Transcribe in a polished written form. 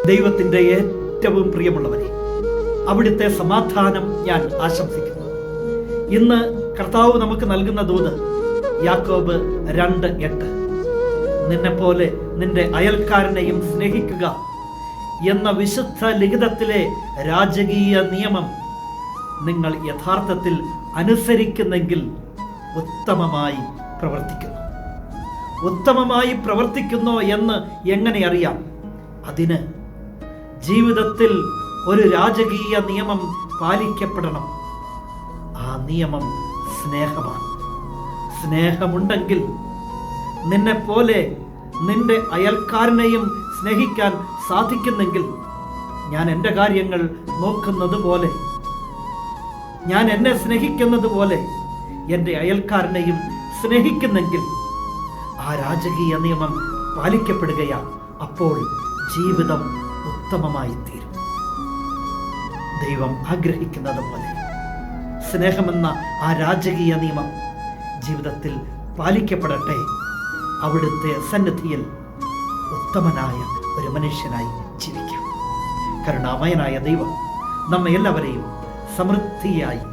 ദൈവത്തിൻ്റെ ഏറ്റവും പ്രിയമുള്ളവരെ, അവിടുത്തെ സമാധാനം ഞാൻ ആശംസിക്കുന്നു. ഇന്ന് കർത്താവ് നമുക്ക് നൽകുന്ന ദൂത് യാക്കോബ് 2:8. നിന്നെപ്പോലെ നിന്റെ അയൽക്കാരനെയും സ്നേഹിക്കുക എന്ന വിശുദ്ധ ലിഖിതത്തിലെ രാജകീയ നിയമം നിങ്ങൾ യഥാർത്ഥത്തിൽ അനുസരിക്കുന്നെങ്കിൽ ഉത്തമമായി പ്രവർത്തിക്കുന്നു എന്ന് എങ്ങനെ അറിയാം? അതിന് ജീവിതത്തിൽ ഒരു രാജകീയ നിയമം പാലിക്കപ്പെടണം. ആ നിയമം സ്നേഹമാണ്. സ്നേഹമുണ്ടെങ്കിൽ നിന്നെപ്പോലെ നിന്റെ അയൽക്കാരനെയും സ്നേഹിക്കാൻ സാധിക്കുന്നെങ്കിൽ, ഞാൻ എൻ്റെ കാര്യങ്ങൾ നോക്കുന്നത് പോലെ, ഞാൻ എന്നെ സ്നേഹിക്കുന്നത് പോലെ എൻ്റെ അയൽക്കാരനെയും സ്നേഹിക്കുന്നെങ്കിൽ ആ രാജകീയ നിയമം പാലിക്കപ്പെടുകയാണ്. അപ്പോൾ ജീവിതം ഉത്തമമായി തീരും. ദൈവം ആഗ്രഹിക്കുന്നത് പോലെ സ്നേഹമെന്ന ആ രാജകീയ നിയമം ജീവിതത്തിൽ പാലിക്കപ്പെടട്ടെ. അവിടുത്തെ സന്നിധിയിൽ ഉത്തമനായ ഒരു മനുഷ്യനായി ജീവിക്കാം. കരുണാമയനായ ദൈവം നമ്മെ എല്ലാവരെയും സമൃദ്ധിയായി